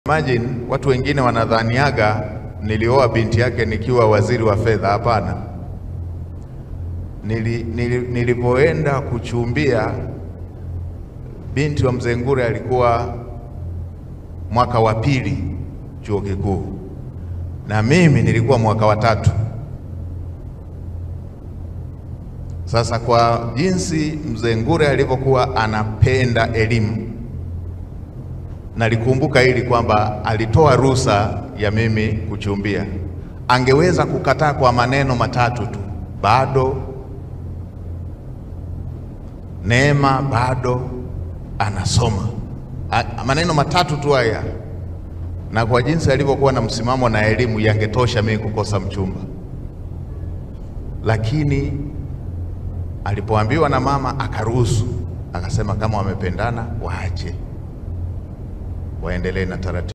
Imagine watu wengine wanadhaniaga nilioa binti yake nikiwa waziri wa fedha. Hapana. Nilipoenda kuchumbia binti wa Mzee Ngure alikuwa mwaka wa pili chuo kikuu na mimi nilikuwa mwaka wa tatu. Sasa kwa jinsi Mzee Ngure alivyokuwa anapenda elimu, nalikumbuka hili kwamba alitoa ruhusa ya mimi kuchumbia. Angeweza kukataa kwa maneno matatu tu, bado Neema bado anasoma. Maneno matatu tu haya, na kwa jinsi alivyokuwa na msimamo na elimu yangetosha mimi kukosa mchumba. Lakini alipoambiwa na mama akaruhusu, akasema kama wamependana waache waendelee na taratibu.